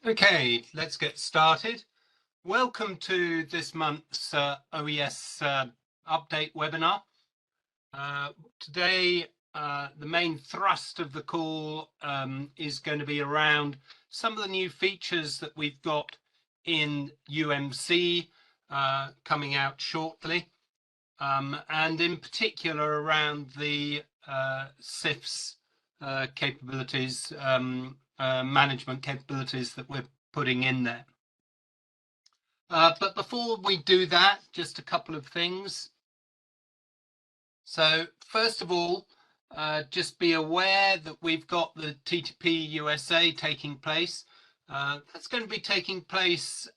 Okay, let's get started. Welcome to this month's OES update webinar. Today, the main thrust of the call is going to be around some of the new features that we've got in UMC coming out shortly, and in particular around the CIFS capabilities, management capabilities that we're putting in there. But before we do that, just a couple of things. So first of all, just be aware that we've got the TTP USA taking place. That's going to be taking place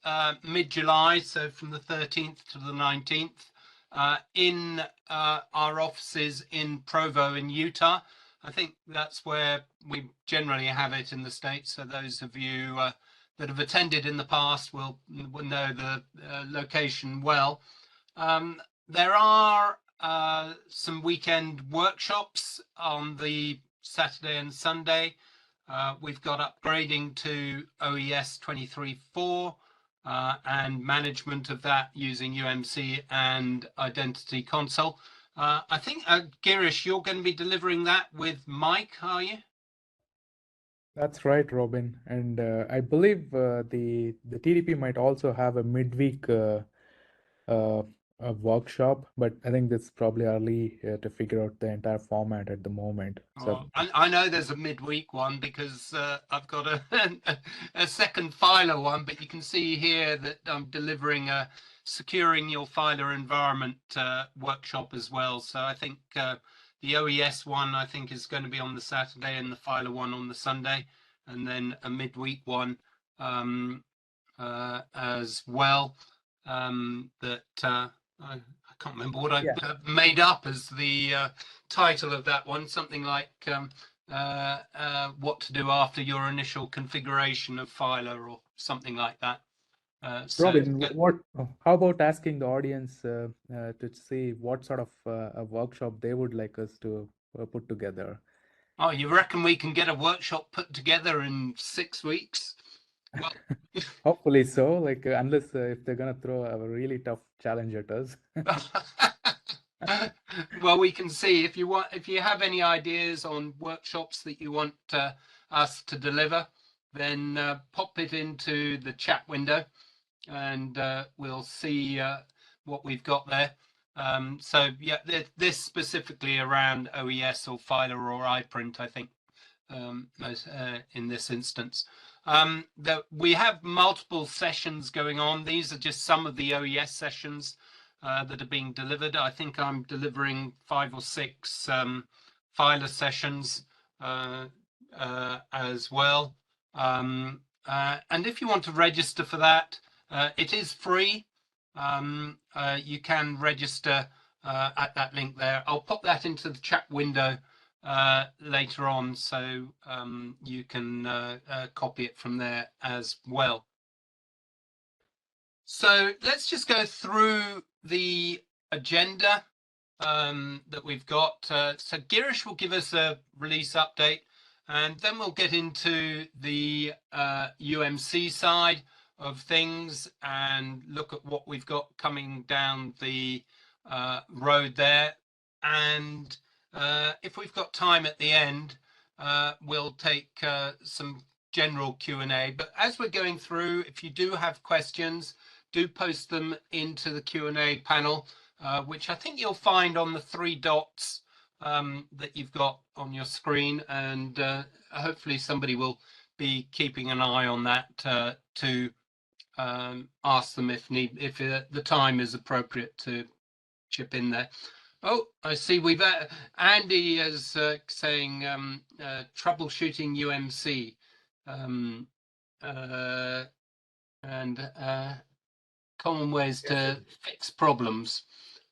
mid-July, so from the 13th to the 19th, in our offices in Provo in Utah. I think that's where we generally have it in the States. So those of you that have attended in the past will know the location well. There are some weekend workshops on the Saturday and Sunday. We've got upgrading to OES 23.4 and management of that using UMC and Identity Console. I think, Girish, you're going to be delivering that with Mike, are you? That's right, Robin. And I believe the TDP might also have a midweek a workshop, but I think it's probably early to figure out the entire format at the moment. So I know there's a midweek one because I've got a second filer one, but you can see here that I'm delivering a securing your filer environment workshop as well. So I think the OES one I think is going to be on the Saturday and the filer one on the Sunday, and then a midweek one as well. I can't remember what I made up as the title of that one, something like what to do after your initial configuration of filer or something like that. Robin, how about asking the audience to see what sort of a workshop they would like us to put together? Oh, you reckon we can get a workshop put together in 6 weeks? Well, hopefully so. Like unless if they're gonna throw a really tough challenge at us. Well, we can see if you have any ideas on workshops that you want us to deliver, then pop it into the chat window and we'll see what we've got there. So yeah, this specifically around OES or filer or iPrint, I think, in this instance. That we have multiple sessions going on. These are just some of the OES sessions that are being delivered. I think I'm delivering 5 or 6 filer sessions as well. And if you want to register for that, it is free. You can register at that link there. I'll pop that into the chat window later on, so you can copy it from there as well. So let's just go through the agenda that we've got. So Girish will give us a release update, and then we'll get into the UMC side of things and look at what we've got coming down the road there. And if we've got time at the end, we'll take some general Q&A. But as we're going through, if you do have questions, do post them into the Q&A panel, which I think you'll find on the 3 dots that you've got on your screen, and hopefully somebody will be keeping an eye on that to ask them if the time is appropriate to chip in there. Oh, I see we've Andy is saying troubleshooting UMC and common ways to fix problems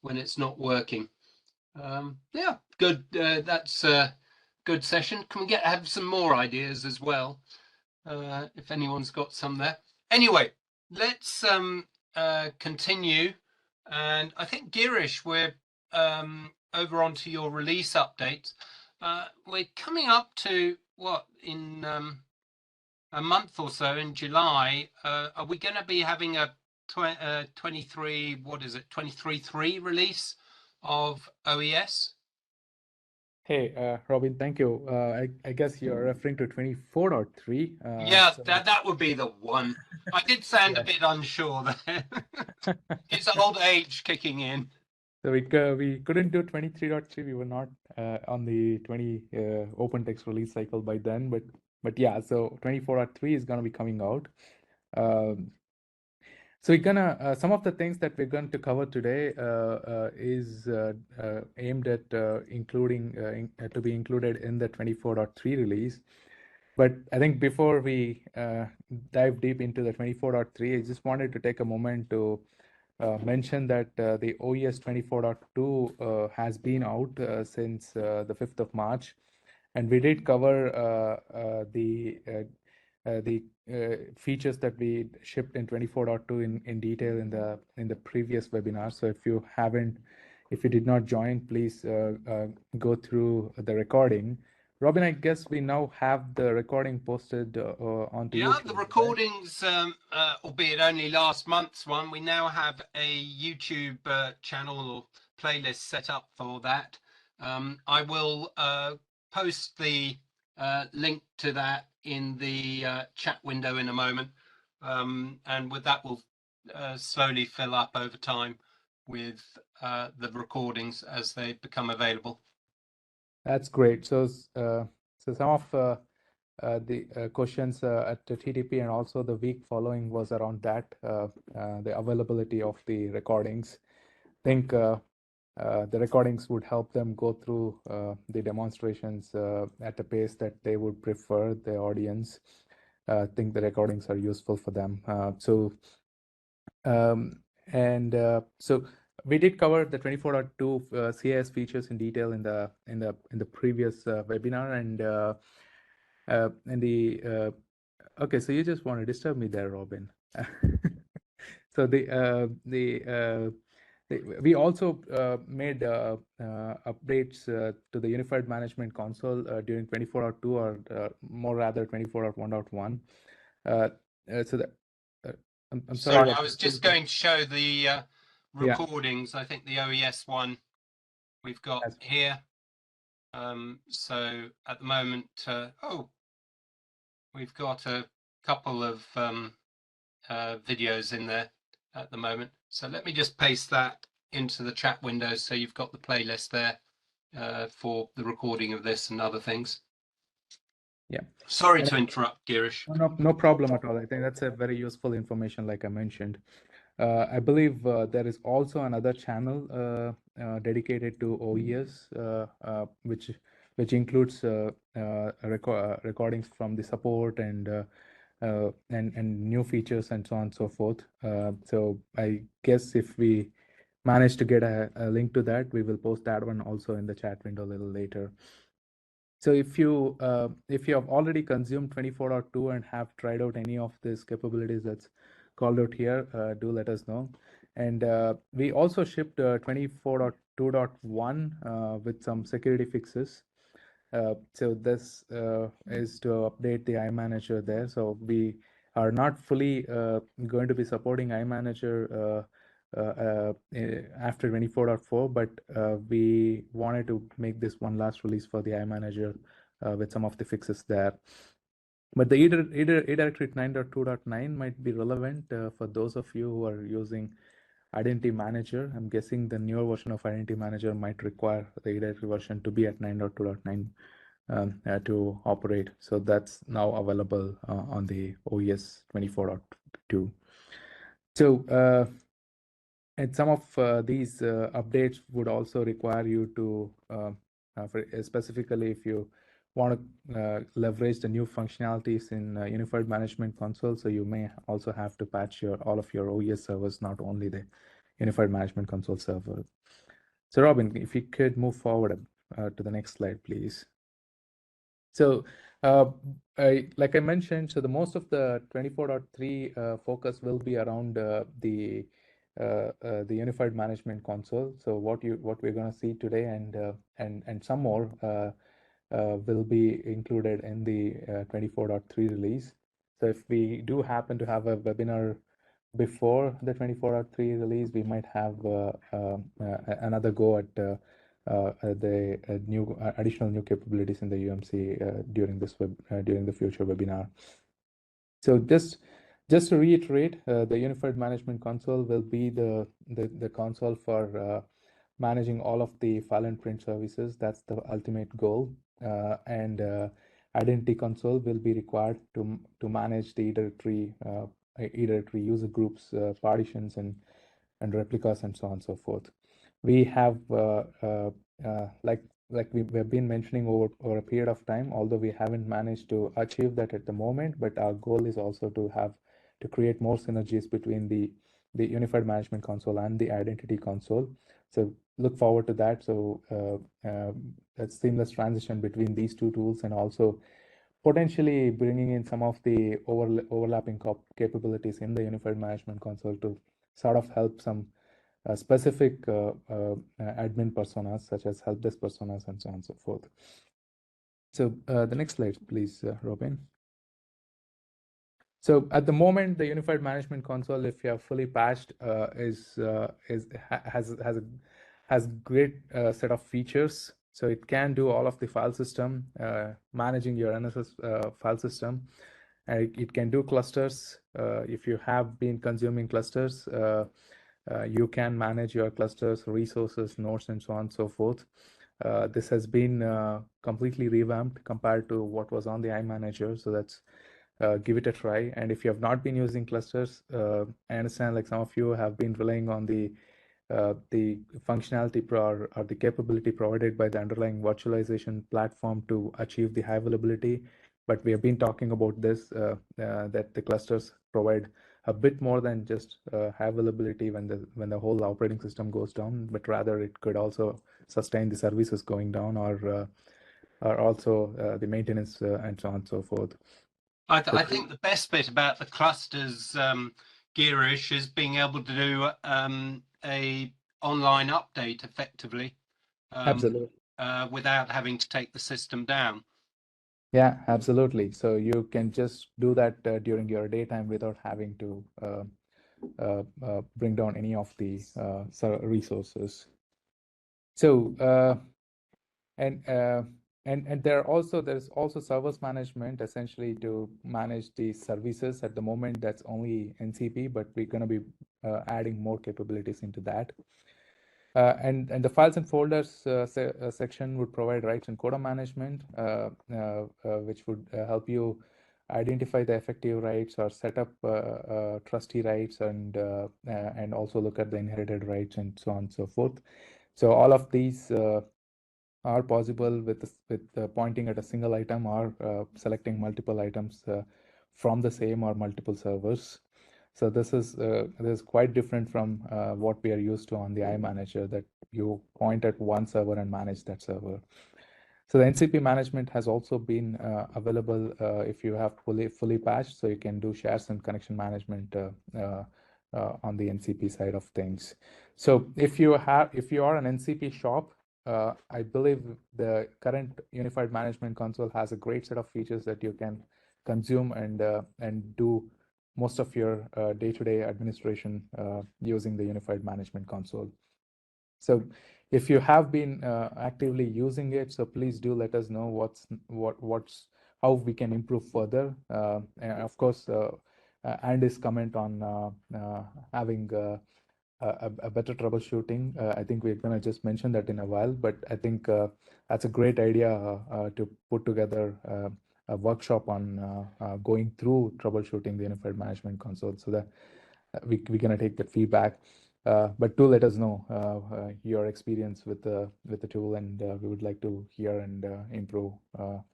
when it's not working. Yeah, good. That's a good session. Can we have some more ideas as well? If anyone's got some there. Anyway, let's continue. And I think Girish, we're over onto your release update. We're coming up to what in a month or so in July, are we going to be having a 23, what is it, 23.3 release of OES? Hey, Robin, thank you. I guess you're referring to 24.3. Yeah, So that would be the one. I did sound a yes. bit unsure there. It's old age kicking in. So we couldn't do 23.3. We were not on the 20 open text release cycle by then, but yeah, so 24.3 is gonna be coming out. Um, so we're gonna some of the things that we're going to cover today is aimed at to be included in the 24.3 release. But I think before we dive deep into the 24.3, I just wanted to take a moment to mention that the OES 24.2 has been out since the 5th of March. And we did cover the features that we shipped in 24.2 in detail in the previous webinar. So if you did not join, please go through the recording. Robin, I guess we now have the recording posted onto Yeah, YouTube, the right? recordings, albeit only last month's one, we now have a YouTube channel or playlist set up for that. I will post the link to that in the chat window in a moment. And with that, we'll slowly fill up over time with the recordings as they become available. That's great. So some of the questions at the TDP and also the week following was around that, the availability of the recordings. I think the recordings would help them go through the demonstrations at a pace that they would prefer, the audience. I think the recordings are useful for them. So we did cover the 24.2 CIS features in detail in the previous webinar, and okay, so you just want to disturb me there, Robin. So we also made updates to the Unified Management Console during 24.2, or more rather 24.1.1. So that I'm sorry, Sorry, I Robin. was just going to show the Yeah, recordings. I think the OES one we've got that's here. So at the moment, we've got a couple of videos in there at the moment. So let me just paste that into the chat window so you've got the playlist there for the recording of this and other things. yeah. Sorry to interrupt, Girish. No problem at all. I think that's a very useful information, like I mentioned. I believe there is also another channel dedicated to OES, which includes recordings from the support and new features and so on and so forth. So I guess if we manage to get a link to that, we will post that one also in the chat window a little later. So if you have already consumed 24.2 and have tried out any of these capabilities that's called out here, do let us know. And we also shipped 24.2.1 with some security fixes. So this is to update the iManager there. So we are not fully going to be supporting iManager after 24.4, but we wanted to make this one last release for the iManager with some of the fixes there. But the eDirectory 9.2.9 might be relevant for those of you who are using Identity Manager. I'm guessing the newer version of Identity Manager might require the eDirectory version to be at 9.2.9 to operate. So that's now available on the OES 24.2. So and some of these updates would also require you to, specifically if you want to leverage the new functionalities in Unified Management Console, so you may also have to patch all of your OES servers, not only the Unified Management Console server. So Robin, if you could move forward to the next slide, please. So like I mentioned, so the most of the 24.3 focus will be around the Unified Management Console. So what we're going to see today and some more will be included in the 24.3 release. So if we do happen to have a webinar before the 24.3 release, we might have another go at the new additional new capabilities in the UMC during the future webinar. So just to reiterate, the Unified Management Console will be the console for managing all of the file and print services. That's the ultimate goal. And Identity Console will be required to manage the directory user groups, partitions, and replicas, and so on and so forth. We have like we've been mentioning over a period of time, although we haven't managed to achieve that at the moment, but our goal is also to create more synergies between the Unified Management Console and the Identity Console. So look forward to that. So that seamless transition between these two tools, and also potentially bringing in some of the overlapping capabilities in the Unified Management Console to sort of help some specific admin personas, such as help desk personas, and so on and so forth. So the next slide, please, Robin. So at the moment, the Unified Management Console, if you are fully patched, has great set of features. So it can do all of the file system, managing your NSS file system. It can do clusters. If you have been consuming clusters, you can manage your clusters, resources, nodes, and so on and so forth. This has been completely revamped compared to what was on the iManager. So that's give it a try. And if you have not been using clusters, I understand like some of you have been relying on the functionality or the capability provided by the underlying virtualization platform to achieve the high availability. But we have been talking about this, that the clusters provide a bit more than just high availability when the whole operating system goes down, but rather it could also sustain the services going down, or also the maintenance and so on and so forth. I think the best bit about the clusters, Girish, is being able to do a online update effectively, Absolutely. without having to take the system down. Yeah, absolutely. So you can just do that during your daytime without having to bring down any of the resources. So there's also service management, essentially to manage the services. At the moment, that's only NCP, but we're going to be adding more capabilities into that. And the files and folders section would provide rights and quota management, which would help you identify the effective rights or set up trustee rights, and also look at the inherited rights, and so on and so forth. So all of these are possible with pointing at a single item, or selecting multiple items from the same or multiple servers. So this is quite different from what we are used to on the iManager, that you point at one server and manage that server. So the NCP management has also been available if you have fully patched, so you can do shares and connection management on the NCP side of things. So if you are an NCP shop, I believe the current Unified Management Console has a great set of features that you can consume and do most of your day-to-day administration using the Unified Management Console. So if you have been actively using it, so please do let us know how we can improve further. And of course, Andy's comment on having a better troubleshooting. I think we're going to just mention that in a while, but I think that's a great idea to put together a workshop on going through troubleshooting the Unified Management Console, so that we're going to take that feedback. But do let us know your experience with the tool, and we would like to hear and improve or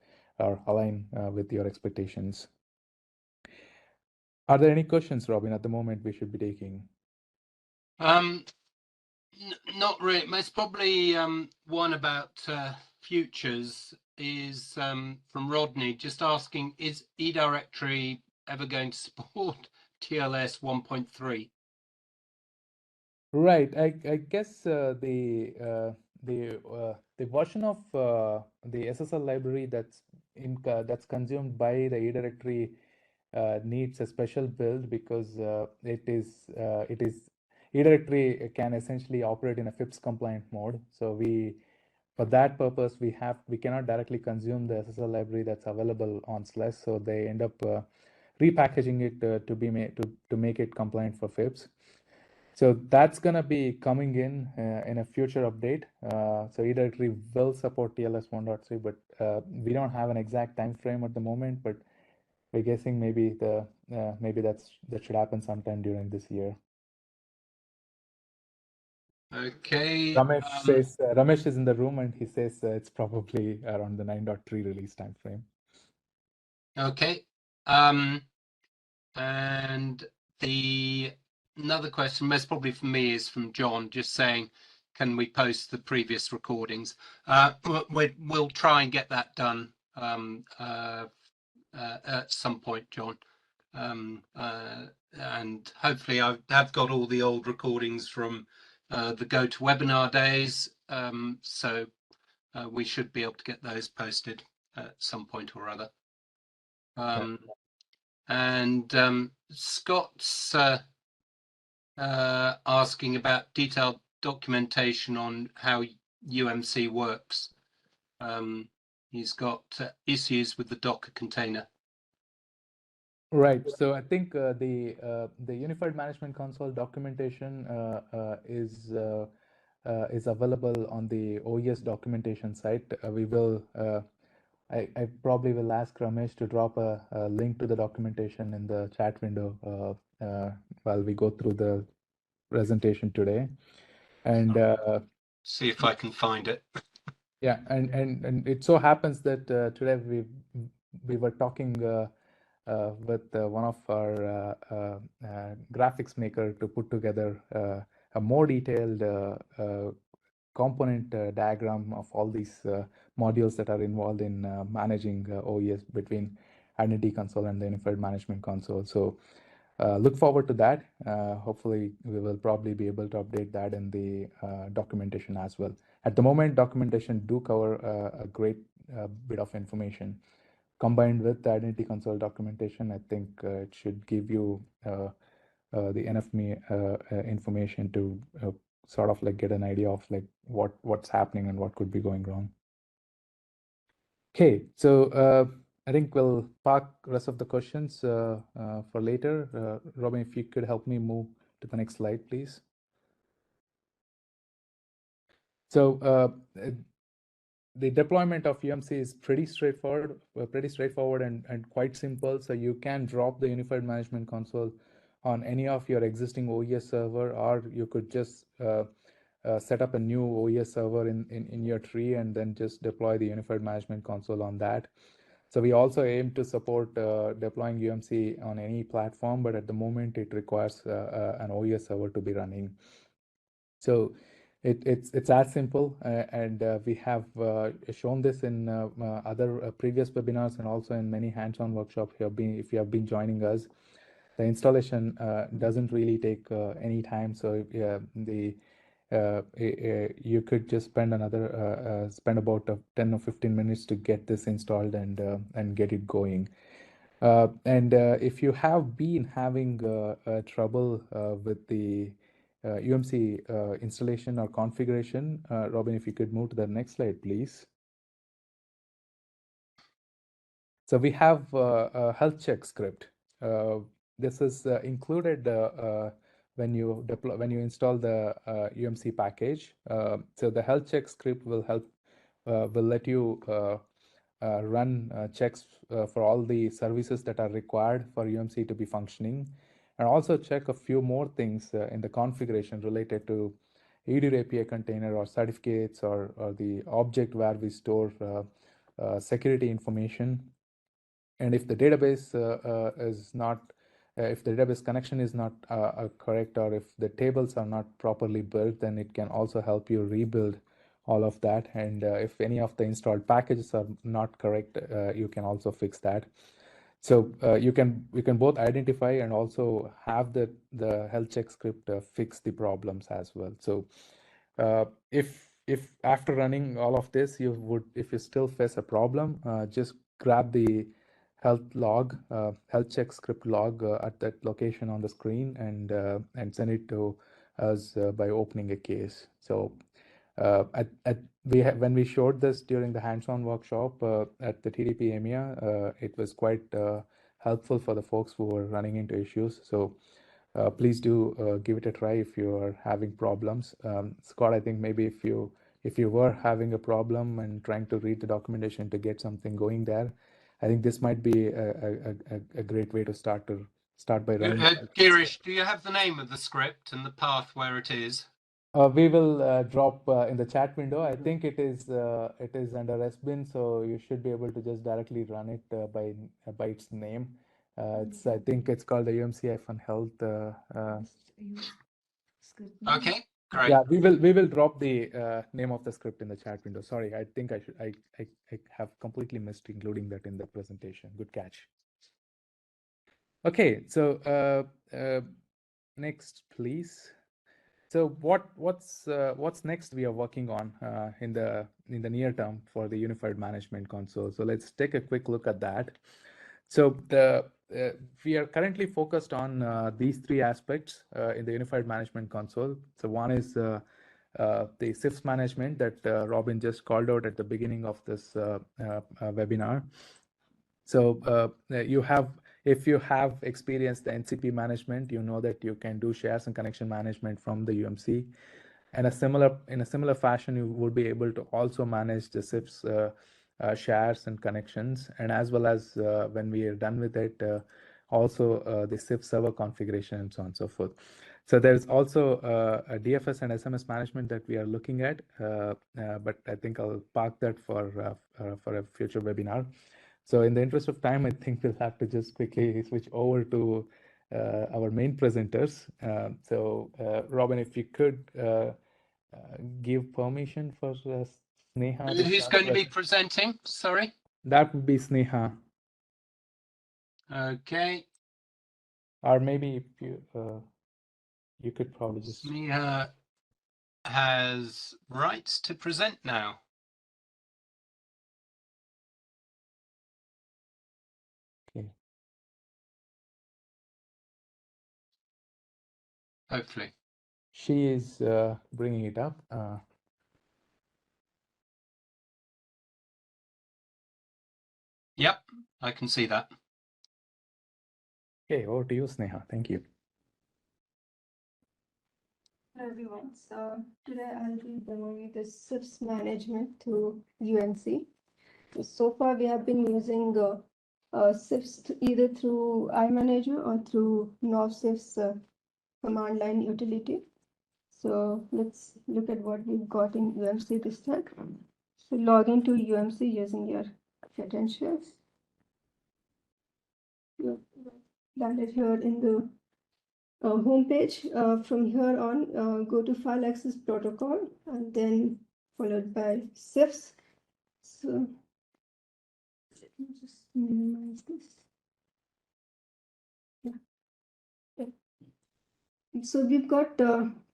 align with your expectations. Are there any questions, Robin, at the moment we should be taking? Not really. It's probably one about futures is from Rodney, just asking, is eDirectory ever going to support TLS 1.3? Right. I guess the version of the SSL library that's consumed by the eDirectory needs a special build because it is eDirectory can essentially operate in a FIPS compliant mode. So for that purpose, we cannot directly consume the SSL library that's available on SLES. So they end up repackaging it to make it compliant for FIPS. So that's going to be coming in a future update. So eDirectory will support TLS 1.3, but we don't have an exact time frame at the moment. But we're guessing maybe that should happen sometime during this year. Okay. Ramesh is in the room and he says it's probably around the 9.3 release time frame. Okay. And another question, most probably for me, is from John, just saying, can we post the previous recordings? We'll try and get that done at some point, John. And hopefully I have got all the old recordings from the GoToWebinar days, so we should be able to get those posted at some point or other. And Scott's asking about detailed documentation on how UMC works. He's got issues with the Docker container. Right. So I think the Unified Management Console documentation is available on the OES documentation site. I probably will ask Ramesh to drop a link to the documentation in the chat window while we go through the presentation today. And see if I can find it. Yeah, and it so happens that today we were talking with one of our graphics maker to put together a more detailed component diagram of all these modules that are involved in managing OES between Identity Console and the Unified Management Console. So look forward to that. Hopefully, we will probably be able to update that in the documentation as well. At the moment, documentation do cover a great bit of information. Combined with the Identity Console documentation, I think it should give you the enough information to sort of like get an idea of like what's happening and what could be going wrong. Okay, so I think we'll park rest of the questions for later. Robin, if you could help me move to the next slide, please. So the deployment of UMC is pretty straightforward and quite simple. So you can drop the Unified Management Console on any of your existing OES server, or you could just set up a new OES server in your tree and then just deploy the Unified Management Console on that. So we also aim to support deploying UMC on any platform, but at the moment it requires an OES server to be running. So it's as simple, and we have shown this in other previous webinars and also in many hands-on workshops. If you have been joining us, the installation doesn't really take any time. So you could just spend about 10 or 15 minutes to get this installed and get it going. And if you have been having trouble with the UMC installation or configuration, Robin, if you could move to the next slide, please. So we have a health check script. This is included when you install the UMC package. So the health check script will let you run checks for all the services that are required for UMC to be functioning, and also check a few more things in the configuration related to either API container or certificates or the object where we store security information. And if the database if the database connection is not correct, or if the tables are not properly built, then it can also help you rebuild all of that. And if any of the installed packages are not correct, you can also fix that. So you can both identify and also have the health check script fix the problems as well. So if after running all of this, if you still face a problem, just grab the health log, health check script log at that location on the screen, and send it to us by opening a case. So when we showed this during the hands-on workshop at the TDP EMEA, it was quite helpful for the folks who were running into issues. So please do give it a try if you are having problems. Scott, I think maybe if you were having a problem and trying to read the documentation to get something going there, I think this might be a great way to start by running. Girish, do you have the name of the script and the path where it is? We will drop in the chat window. I think it is under SBIN, so you should be able to just directly run it by its name. I think it's called the UMC-Health. Okay, great. Yeah, we will drop the name of the script in the chat window. Sorry, I think I have completely missed including that in the presentation. Good catch. Okay, so next, please. So what's next we are working on in the near term for the unified management console? So let's take a quick look at that. So we are currently focused on these three aspects in the unified management console. So one is the CIFS management that Robin just called out at the beginning of this webinar. So if you have experienced the NCP management, you know that you can do shares and connection management from the UMC. And in a similar fashion, you would be able to also manage the CIFS shares and connections, and as well as when we are done with it, also the CIFS server configuration and so on and so forth. So there's also a DFS and SMS management that we are looking at, but I think I'll park that for a future webinar. So in the interest of time, I think we'll have to just quickly switch over to our main presenters. So Robin, if you could give permission for Sneha. Who's going to be presenting? Sorry. That would be Sneha. Okay. Or maybe if you could probably just. Sneha has rights to present now. Okay. Hopefully. She is bringing it up. Yep, I can see that. Okay, over to you, Sneha. Thank you. Hello everyone. So today I'll be demoing the CIFS management through UMC. So far we have been using CIFS either through iManager or through NovCIFS command line utility. So let's look at what we've got in UMC this time. So log into UMC using your credentials. You landed here in the homepage. From here on, go to File Access Protocol and then followed by CIFS. So let me just minimize this. Yeah. So we've got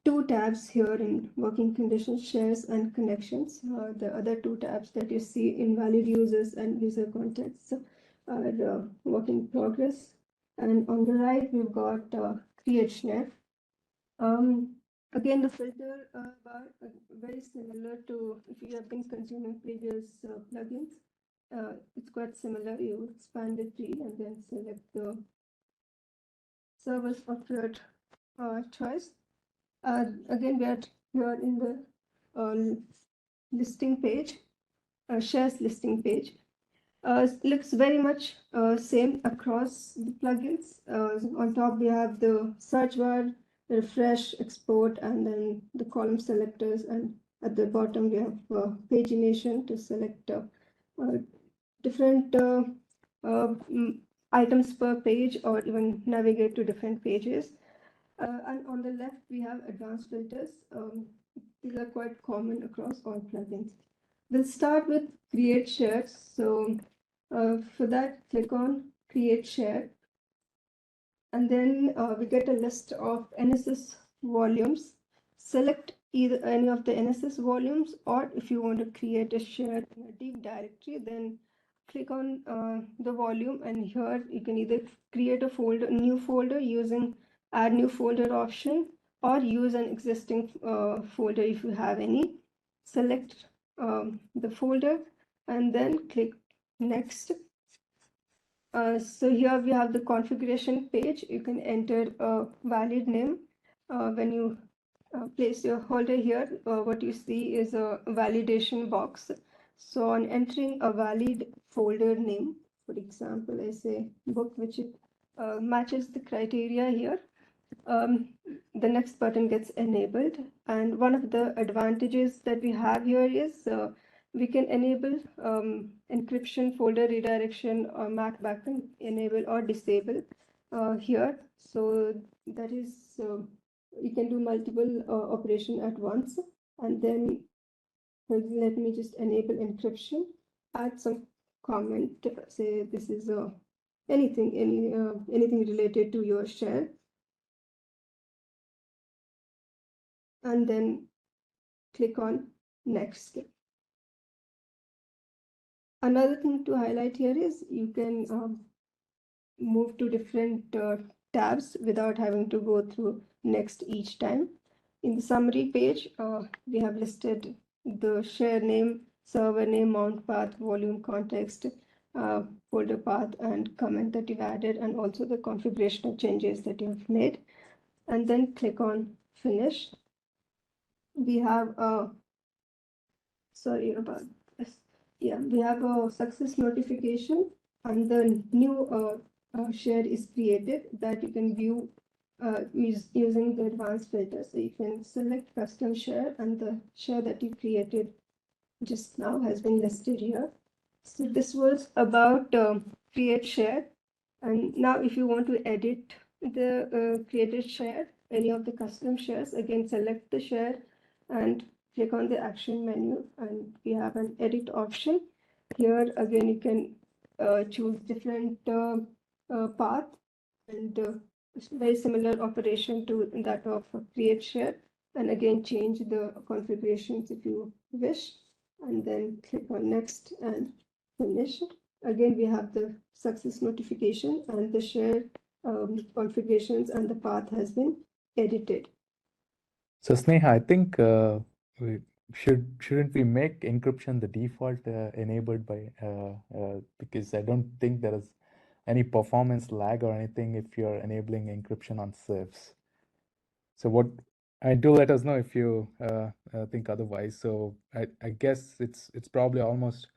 two tabs here in working conditions, shares and connections. The other two tabs that you see, invalid users and user contacts, are work in progress. And on the right, we've got create share. Again, the filter bar very similar to if you have been consuming previous plugins. It's quite similar. You expand the tree and then select the servers of your choice. Again, we are here in the listing page, shares listing page. Looks very much same across the plugins. On top, we have the search bar, refresh, export, and then the column selectors. And at the bottom, we have pagination to select different items per page or even navigate to different pages. And on the left, we have advanced filters. These are quite common across all plugins. We'll start with create shares. So for that, click on create share. And then we get a list of NSS volumes. Select either any of the NSS volumes, or if you want to create a share in a deep directory, then click on the volume, and here you can either create a folder, new folder using add new folder option, or use an existing folder if you have any. Select the folder and then click next. So here we have the configuration page. You can enter a valid name. When you place your folder here, what you see is a validation box. So on entering a valid folder name, for example, I say book, which matches the criteria here, the next button gets enabled. And one of the advantages that we have here is we can enable encryption, folder redirection, or MAC backend, enable or disable here. So that is, you can do multiple operation at once. And then let me just enable encryption, add some comment, say this is anything related to your share, and then click on next. Another thing to highlight here is you can move to different tabs without having to go through next each time. In the summary page, we have listed the share name, server name, mount path, volume, context, folder path, and comment that you've added, and also the configurational changes that you've made. And then click on finish. We have a sorry about this. Yeah, we have a success notification, and the new share is created that you can view using the advanced filter. So you can select custom share, and the share that you created just now has been listed here. So this was about create share. And now if you want to edit the created share, any of the custom shares, again, select the share and click on the action menu, and we have an edit option. Here again, you can choose different path, and it's very similar operation to that of create share. And again, change the configurations if you wish, and then click on next and finish. Again, we have the success notification, and the share configurations and the path has been edited. So Sneha, I think we shouldn't we make encryption the default enabled by because I don't think there is any performance lag or anything if you're enabling encryption on CIFS. So what do let us know if you think otherwise. So I guess it's probably almost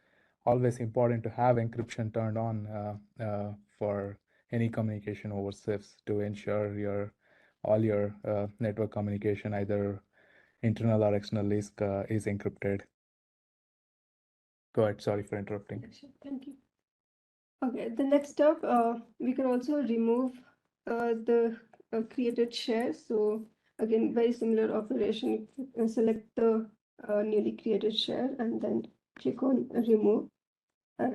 always important to have encryption turned on for any communication over CIFS to ensure all your network communication, either internal or external, is encrypted. Go ahead. Sorry for interrupting. Thank you. Okay, the next up, we can also remove the created share. So again, very similar operation. Select the newly created share and then click on remove.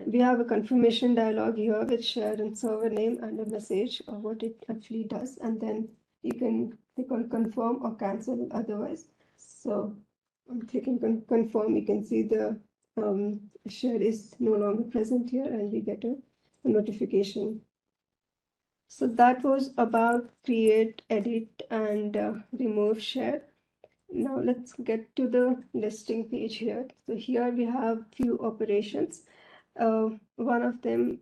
We have a confirmation dialog here with share and server name and a message of what it actually does. And then you can click on confirm or cancel otherwise. So I'm clicking confirm. You can see the share is no longer present here, and we get a notification. So that was about create, edit, and remove share. Now let's get to the listing page here. So here we have few operations. One of them,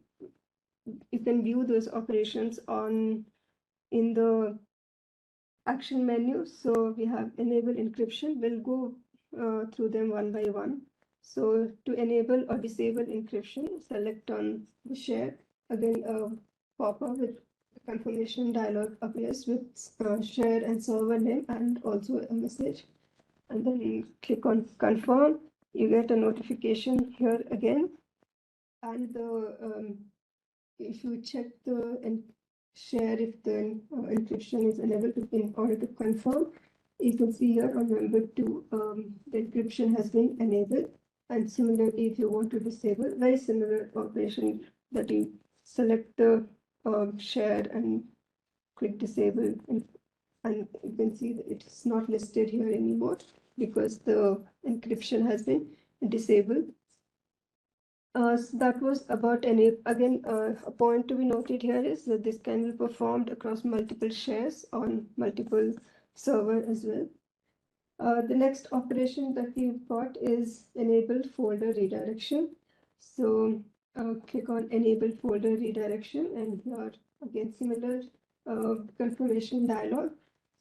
you can view those operations in the action menu. So we have enable encryption. We'll go through them one by one. So to enable or disable encryption, select on the share. Again, pop-up with confirmation dialog appears with share and server name and also a message. And then you click on confirm. You get a notification here again. And if you check the share if the encryption is enabled in order to confirm, you can see here on number 2, the encryption has been enabled. And similarly, if you want to disable, very similar operation, that you select the share and click disable, and you can see that it is not listed here anymore because the encryption has been disabled. So that was about again, a point to be noted here is that this can be performed across multiple shares on multiple server as well. The next operation that we've got is enable folder redirection. So click on enable folder redirection, and here again similar confirmation dialog.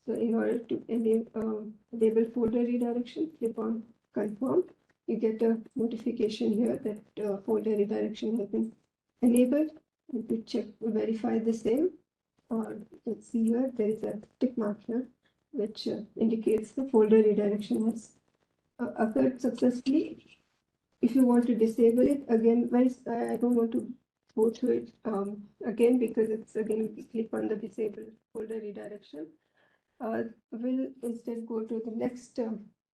So in order to enable folder redirection, click on confirm. You get a notification here that folder redirection has been enabled. And to check, verify the same, or you can see here there is a tick mark here which indicates the folder redirection has occurred successfully. If you want to disable it, again, I don't want to go through it again because it's again, if you click on the disable folder redirection, we'll instead go to the next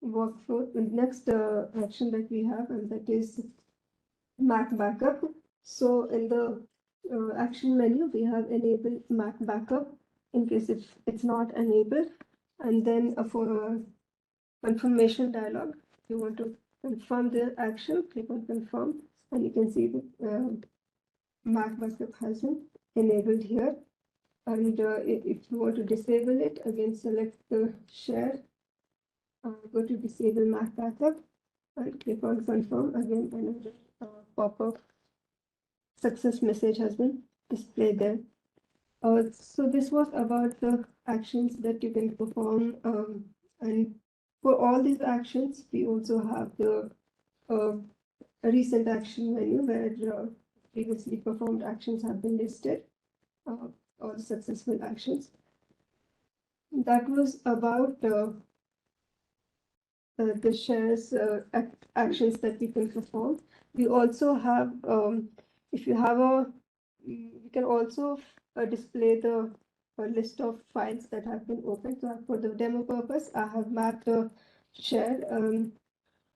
workflow, the next action that we have, and that is Mac backup. So in the action menu, we have enable Mac backup in case if it's not enabled, and then for a confirmation dialog, if you want to confirm the action, click on confirm, and you can see the Mac backup has been enabled here. And if you want to disable it, again select the share, go to disable Mac backup, and click on confirm. Again, another pop-up success message has been displayed there. So this was about the actions that you can perform, and for all these actions, we also have the recent action menu where previously performed actions have been listed, all successful actions. That was about the shares actions that we can perform. We also have, if you have we can also display the list of files that have been opened. So for the demo purpose, I have mapped a share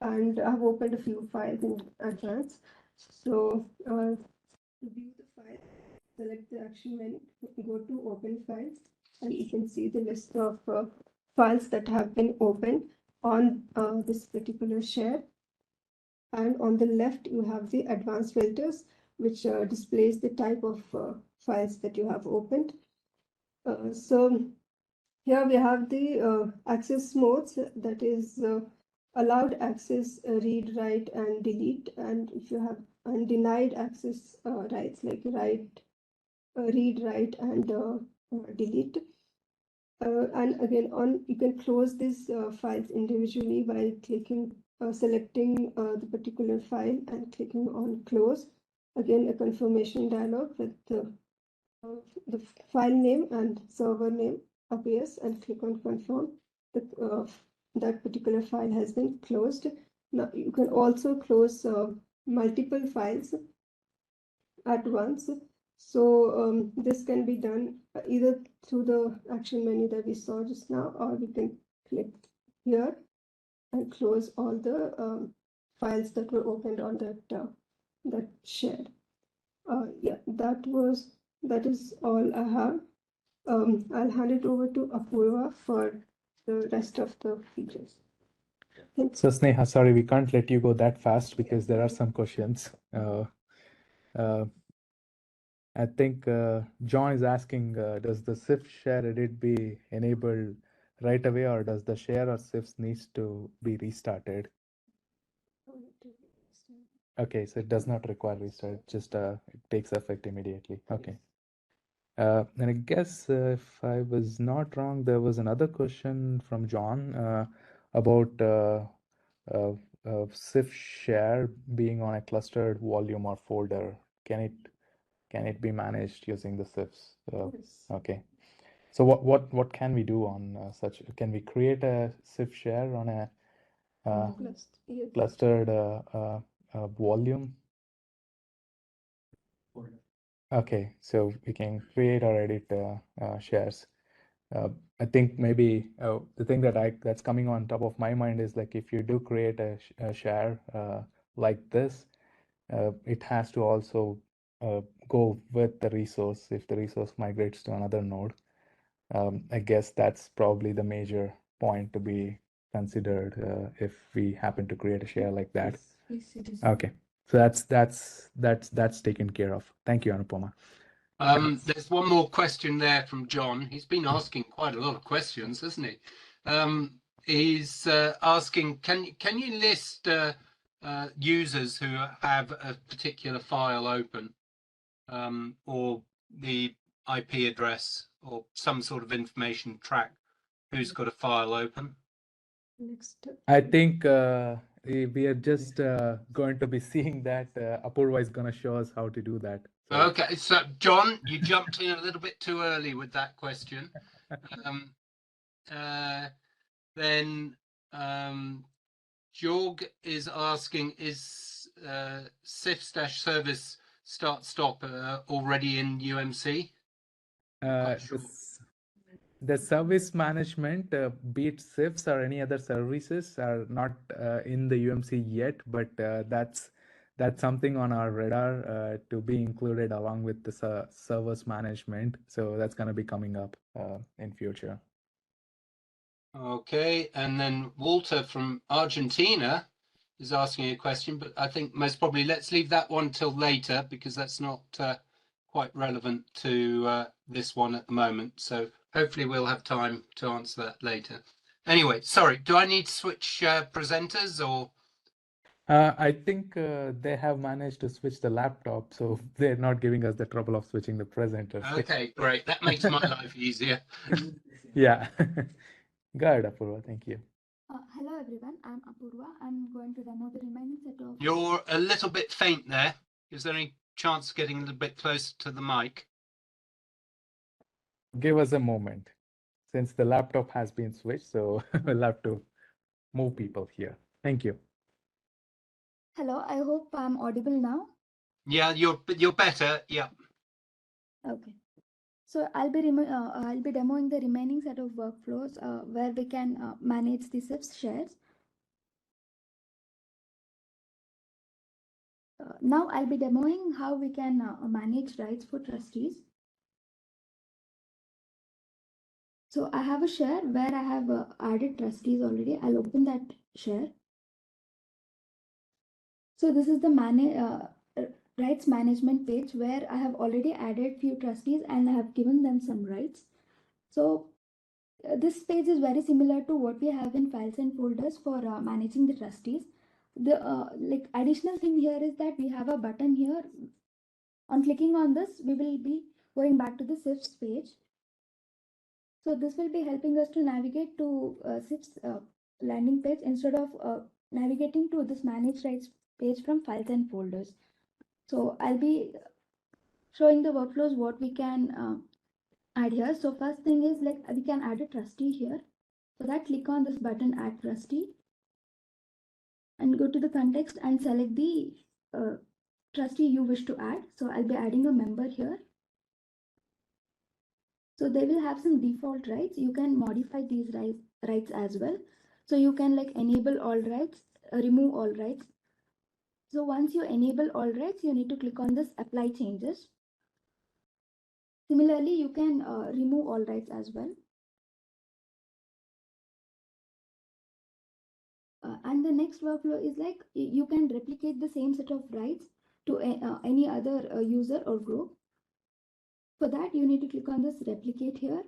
and I've opened a few files in advance. So to view the file, select the action menu, go to open files, and you can see the list of files that have been opened on this particular share. And on the left, you have the advanced filters, which displays the type of files that you have opened. So here we have the access modes, that is allowed access, read, write, and delete. And if you have undenied access rights like write, read, write, and delete. And again, you can close these files individually by selecting the particular file and clicking on close. Again, a confirmation dialog with the file name and server name appears, and click on confirm. That particular file has been closed. Now you can also close multiple files at once. So this can be done either through the action menu that we saw just now, or we can click here and close all the files that were opened on that share. Yeah, that is all I have. I'll hand it over to Apurva for the rest of the features. So Sneha, sorry, we can't let you go that fast because there are some questions. I think John is asking, does the CIFS share edit be enabled right away, or does the share or CIFS needs to be restarted? Okay, so it does not require restart, just it takes effect immediately. Okay. And I guess if I was not wrong, there was another question from John about CIFS share being on a clustered volume or folder. Can it be managed using the CIFS? Yes. Okay. So what can we do on such? Can we create a CIFS share on a Yes. clustered volume? Okay, so we can create or edit shares. I think maybe the thing that's coming on top of my mind is like if you do create a share like this, it has to also go with the resource if the resource migrates to another node. I guess that's probably the major point to be considered if we happen to create a share like that. Yes, it is. Okay. So that's taken care of. Thank you, Anupama. There's one more question there from John. He's been asking quite a lot of questions, hasn't he? He's asking, can you list users who have a particular file open, or the IP address or some sort of information track who's got a file open? Next. I think we are just going to be seeing that. Apurva is going to show us how to do that. So. Okay, so John, you jumped in a little bit too early with that question. Then Jorg is asking, is CIFS-service start-stop already in UMC? Sure. The service management, be it CIFS or any other services, are not in the UMC yet, but that's something on our radar to be included along with the service management. So that's going to be coming up in future. Okay, and then Walter from Argentina is asking a question, but I think most probably let's leave that one till later because that's not quite relevant to this one at the moment. So hopefully we'll have time to answer that later. Anyway, sorry, do I need to switch presenters or? I think they have managed to switch the laptop, so they're not giving us the trouble of switching the presenters. Okay, great. That makes my life easier. Yeah. Good, Apurva. Thank you. Hello everyone, I'm Apurva. I'm going to demo the remaining set of... You're a little bit faint there. Is there any chance of getting a little bit closer to the mic? Give us a moment. Since the laptop has been switched, so we'll have to move people here. Thank you. Hello, I hope I'm audible now. Yeah, you're better. Yeah. Okay. So I'll be demoing the remaining set of workflows where we can manage the CIFS shares. Now I'll be demoing how we can manage rights for trustees. So I have a share where I have added trustees already. I'll open that share. So this is the rights management page where I have already added few trustees and I have given them some rights. So this page is very similar to what we have in files and folders for managing the trustees. The like additional thing here is that we have a button here. On clicking on this, we will be going back to the CIFS page. So this will be helping us to navigate to CIFS landing page instead of navigating to this manage rights page from files and folders. So I'll be showing the workflows what we can add here. So first thing is like we can add a trustee here. For that, click on this button add trustee and go to the context and select the trustee you wish to add. So I'll be adding a member here. So they will have some default rights. You can modify these rights as well. So you can like enable all rights, remove all rights. So once you enable all rights, you need to click on this apply changes. Similarly, you can remove all rights as well. And the next workflow is like you can replicate the same set of rights to any other user or group. For that, you need to click on this replicate here.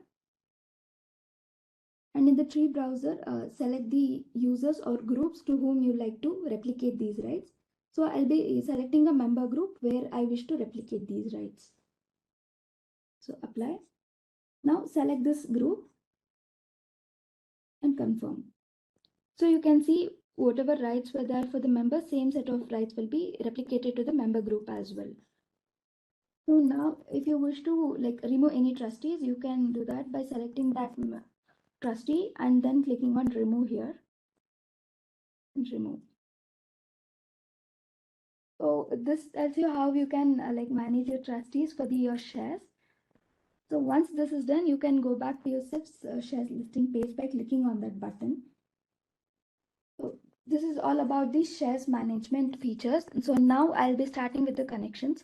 And in the tree browser, select the users or groups to whom you like to replicate these rights. So I'll be selecting a member group where I wish to replicate these rights. So apply. Now select this group and confirm. So you can see whatever rights were there for the member, same set of rights will be replicated to the member group as well. So now if you wish to like remove any trustees, you can do that by selecting that trustee and then clicking on remove here and remove. So this tells you how you can like manage your trustees for your shares. So once this is done, you can go back to your CIFS shares listing page by clicking on that button. So this is all about the shares management features. So now I'll be starting with the connections.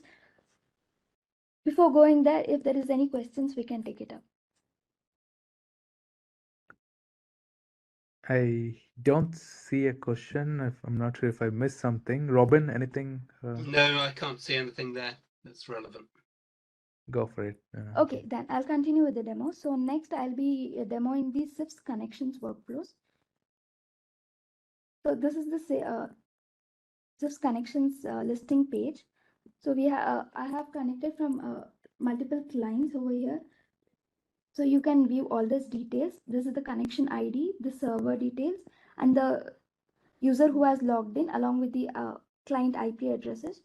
Before going there, if there is any questions, we can take it up. I don't see a question. I'm not sure if I missed something. Robin, anything? No, I can't see anything there that's relevant. Go for it. Okay, then I'll continue with the demo. So next I'll be demoing the CIFS connections workflows. So this is the CIFS connections listing page. So I have connected from multiple clients over here. So you can view all these details. This is the connection ID, the server details, and the user who has logged in along with the client IP addresses.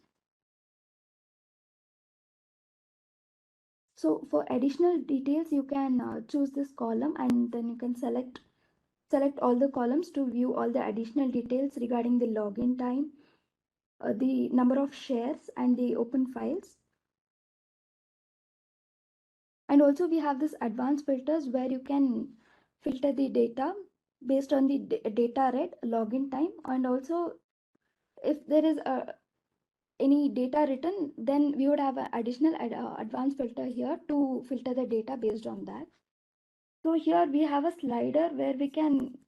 So for additional details, you can choose this column, and then you can select all the columns to view all the additional details regarding the login time, the number of shares, and the open files. And also we have this advanced filters where you can filter the data based on the data read, login time, and also if there is any data written, then we would have an additional advanced filter here to filter the data based on that. So here we have a slider where we can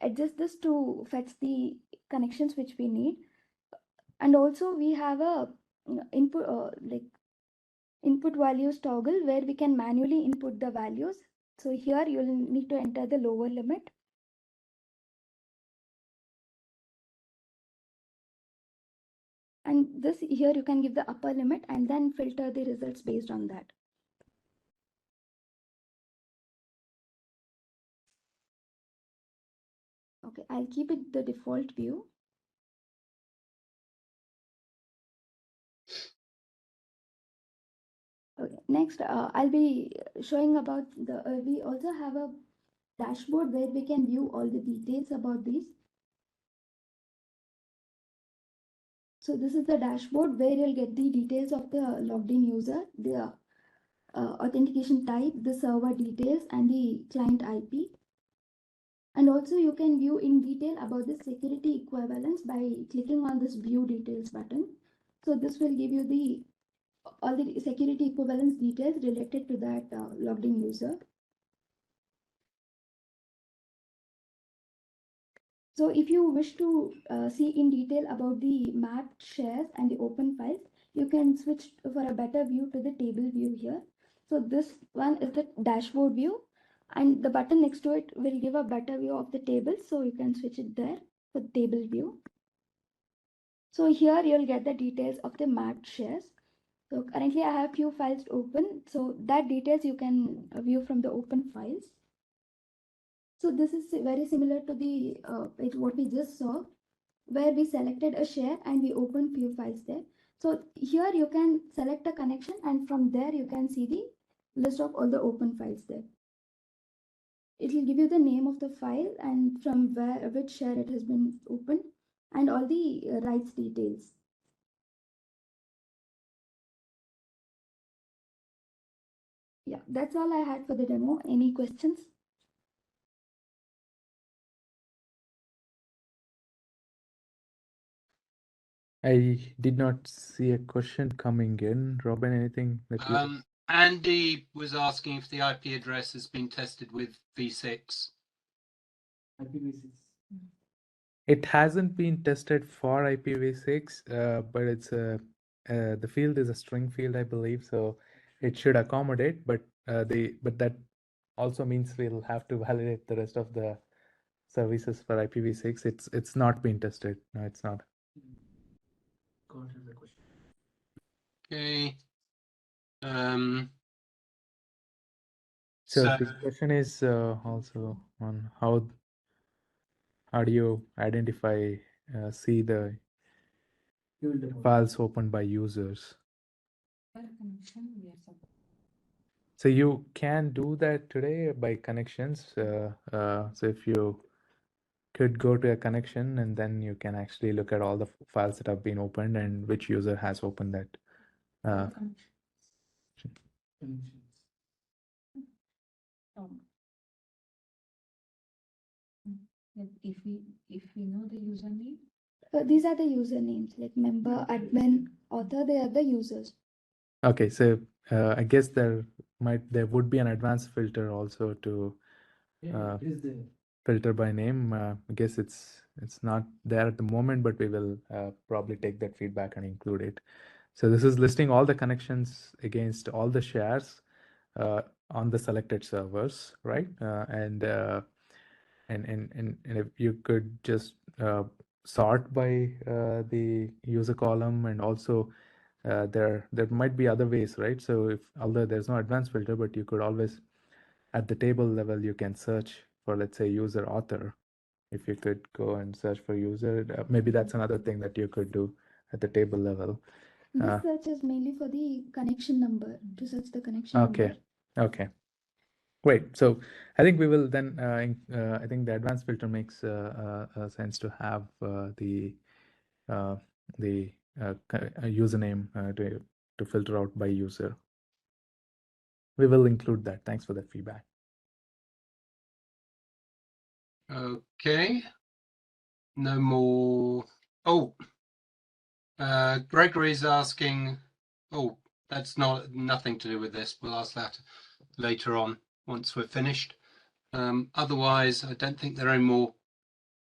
adjust this to fetch the connections which we need. And also we have a input values toggle where we can manually input the values. So here you'll need to enter the lower limit. And this here you can give the upper limit and then filter the results based on that. Okay, I'll keep it the default view. Okay, next I'll be showing about the, we also have a dashboard where we can view all the details about these. So this is the dashboard where you'll get the details of the logged in user, the authentication type, the server details, and the client IP. And also you can view in detail about the security equivalence by clicking on this view details button. So this will give you the all the security equivalence details related to that logged in user. So if you wish to see in detail about the mapped shares and the open files, you can switch for a better view to the table view here. So this one is the dashboard view, and the button next to it will give a better view of the table. So you can switch it there for the table view. So here you'll get the details of the mapped shares. So currently I have few files open. So that details you can view from the open files. So this is very similar to the what we just saw, where we selected a share and we opened few files there. So here you can select a connection and from there you can see the list of all the open files there. It will give you the name of the file and from which share it has been opened and all the rights details. Yeah, that's all I had for the demo. Any questions? I did not see a question coming in. Robin, anything that you... Andy was asking if the IP address has been tested with v6. It hasn't been tested for IPv6, but it's the field is a string field, I believe, so it should accommodate. But that also means we'll have to validate the rest of the services for IPv6. It's not been tested. No, it's not. Okay. So the question is also on how do you identify, see the files opened by users? So you can do that today by connections. So if you could go to a connection and then you can actually look at all the files that have been opened and which user has opened that. If we know the username, These are the usernames like member, admin, author. They are the users. Okay, so I guess there would be an advanced filter also to filter by name. I guess it's not there at the moment, but we will probably take that feedback and include it. So this is listing all the connections against all the shares on the selected servers, right? And if you could just sort by the user column, and also there might be other ways, right? So if, although there's no advanced filter, but you could always at the table level you can search for, let's say, user author. If you could go and search for user, maybe that's another thing that you could do at the table level. This search is mainly for the connection number, to search the connection Okay. number. Okay. Great. So I think we will then, I think the advanced filter makes sense to have the username to filter out by user. We will include that. Thanks for that feedback. Okay. No more. Oh, Gregory's asking. Oh, that's nothing to do with this. We'll ask that later on once we're finished. Otherwise, I don't think there are any more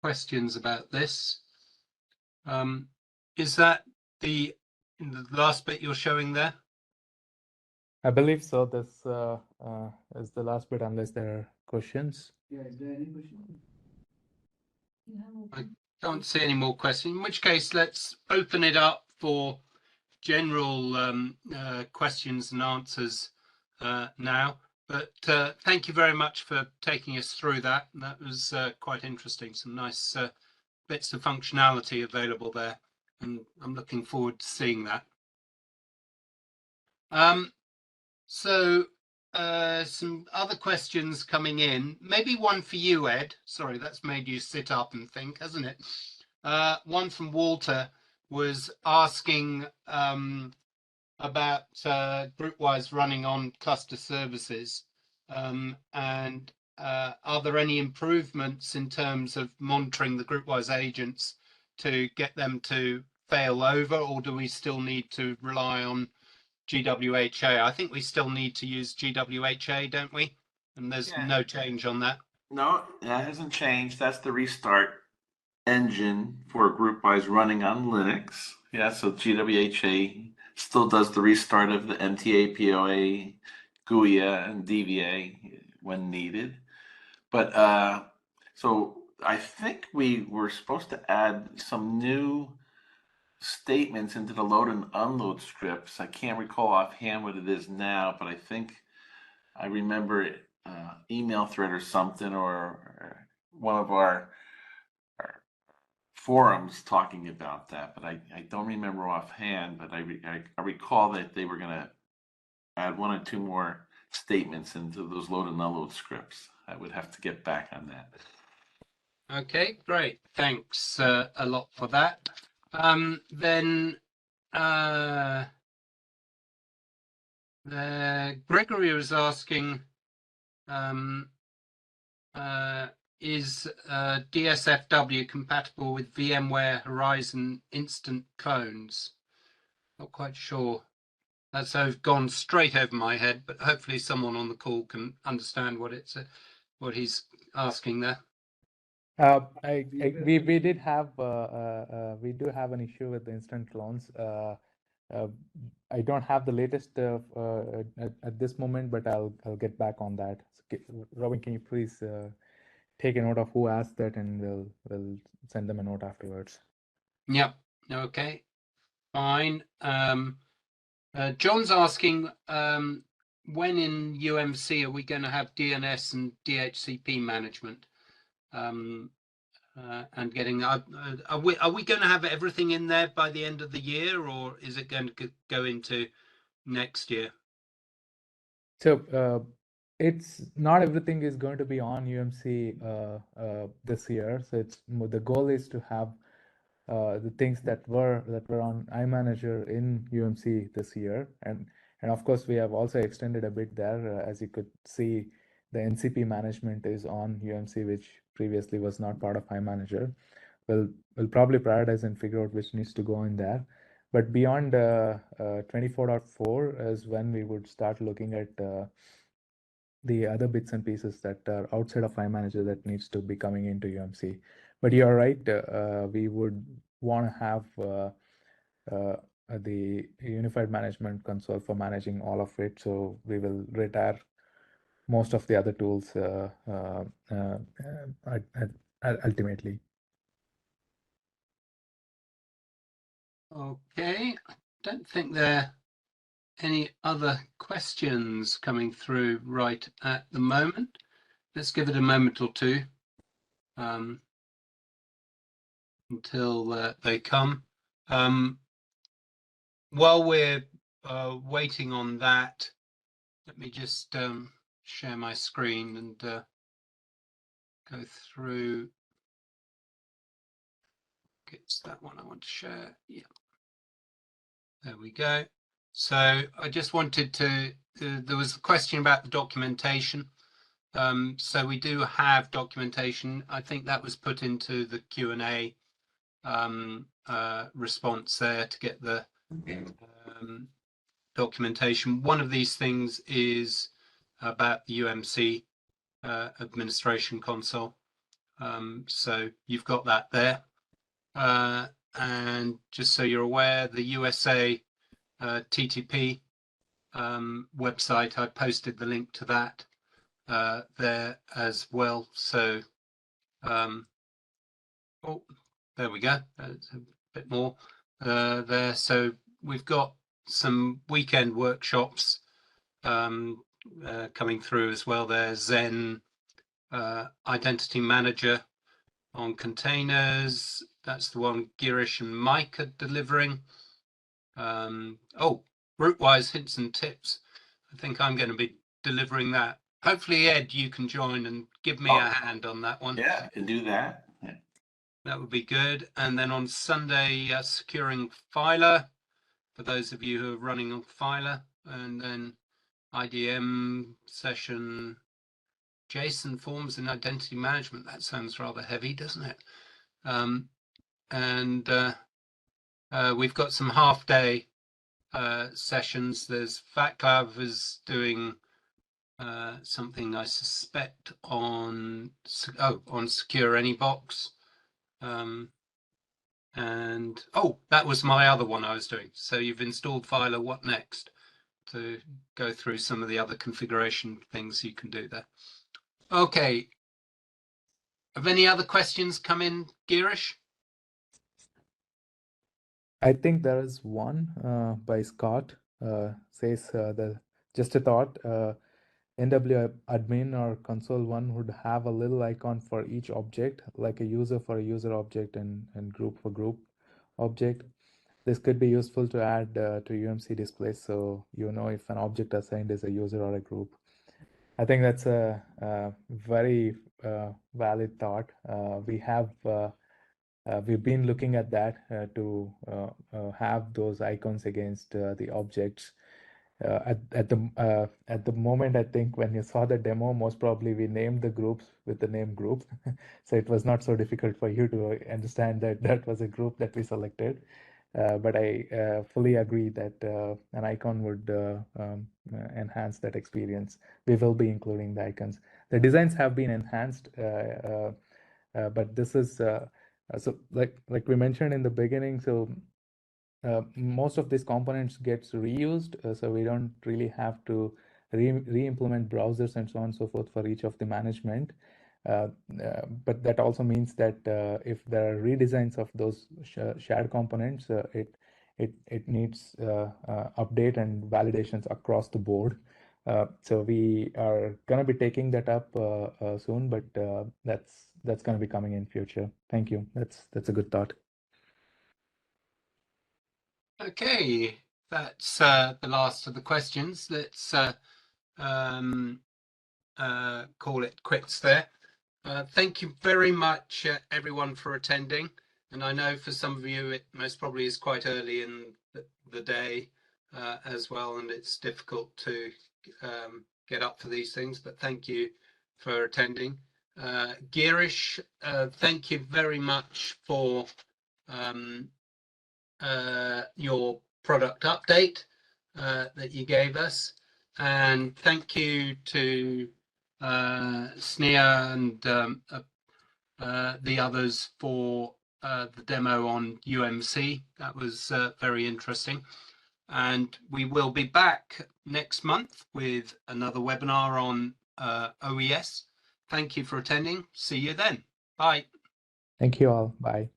questions about this. Is that the last bit you're showing there? I believe so. This is the last bit, unless there are questions. Yeah, is there any question? You have open. Can't see any more questions, in which case let's open it up for general questions and answers now. But thank you very much for taking us through that. That was quite interesting. Some nice bits of functionality available there, and I'm looking forward to seeing that. So some other questions coming in. Maybe one for you, Ed. Sorry, that's made you sit up and think, hasn't it? One from Walter was asking about GroupWise running on cluster services, and are there any improvements in terms of monitoring the GroupWise agents to get them to fail over, or do we still need to rely on GWHA? I think we still need to use GWHA, don't we? And there's no change on that. No, that hasn't changed. That's the restart engine for GroupWise running on Linux. Yeah, so GWHA still does the restart of the MTA, POA, GUIA, and DVA when needed. But so I think we were supposed to add some new statements into the load and unload scripts. I can't recall offhand what it is now, but I think I remember email thread or something, or one of our forums talking about that, but I don't remember offhand, but I recall that they were going to add one or two more statements into those load and unload scripts. I would have to get back on that. Okay, great. Thanks a lot for that. Then Gregory was asking, is DSFW compatible with VMware Horizon instant clones? Not quite sure. That's gone straight over my head, but hopefully someone on the call can understand what he's asking there. We did have we do have an issue with the instant clones. I don't have the latest at this moment, but I'll get back on that. So, Robin, can you please take a note of who asked that, and we'll send them a note afterwards. Yeah. Okay. Fine. John's asking, when in UMC are we going to have DNS and DHCP management? And getting are we going to have everything in there by the end of the year, or is it going to go into next year? So it's not everything is going to be on UMC this year. So it's the goal is to have the things that were on iManager in UMC this year, and of course we have also extended a bit there. As you could see, the NCP management is on UMC, which previously was not part of iManager. We'll probably prioritize and figure out which needs to go in there. But beyond 24.4 is when we would start looking at the other bits and pieces that are outside of iManager that needs to be coming into UMC. But you're right, we would want to have the unified management console for managing all of it. So we will retire most of the other tools ultimately. Okay, I don't think there are any other questions coming through right at the moment. Let's give it a moment or two until they come. While we're waiting on that, let me just share my screen and go through. It's that one I want to share. Yeah, there we go. So I just wanted to, there was a question about the documentation. So we do have documentation. I think that was put into the Q&A response there to get the documentation. One of these things is about the UMC administration console. So you've got that there. And just so you're aware, the USA TTP website, I posted the link to that there as well. So oh, there we go. That's a bit more there. So we've got some weekend workshops coming through as well. There's Zen Identity Manager on containers. That's the one Girish and Mike are delivering. Oh, route-wise hints and tips. I think I'm going to be delivering that. Hopefully, Ed, you can join and give me a hand on that one. Yeah, can do that. Yeah. That would be good. And then on Sunday, securing Filer, for those of you who are running on Filer, and then IDM session, JSON forms and identity management. That sounds rather heavy, doesn't it? And we've got some half-day sessions. There's Fatclav is doing something I suspect on Secure AnyBox. And that was my other one I was doing. So you've installed Filer, what next? To go through some of the other configuration things you can do there. Okay. Have any other questions come in, Girish? I think there is one by Scott. Says just a thought. NW admin or console one would have a little icon for each object, like a user for a user object and group for group object. This could be useful to add to UMC displays, so you know if an object assigned is a user or a group. I think that's a very valid thought. We've been looking at that to have those icons against the objects. At the moment, I think when you saw the demo, most probably we named the groups with the name group, so it was not so difficult for you to understand that that was a group that we selected. But I fully agree that an icon would enhance that experience. We will be including the icons. The designs have been enhanced, but this is so like we mentioned in the beginning. So most of these components gets reused, so we don't really have to re-implement browsers and so on and so forth for each of the management. But that also means that if there are redesigns of those shared components, it needs update and validations across the board. So we are going to be taking that up soon, but that's going to be coming in future. Thank you. That's a good thought. Okay, that's the last of the questions. Let's call it quits there. Thank you very much, everyone, for attending. And I know for some of you, it most probably is quite early in the day as well, and it's difficult to get up for these things, but thank you for attending. Girish, thank you very much for your product update that you gave us. And thank you to Sneha and the others for the demo on UMC. That was very interesting. And we will be back next month with another webinar on OES. Thank you for attending. See you then. Bye. Thank you all. Bye.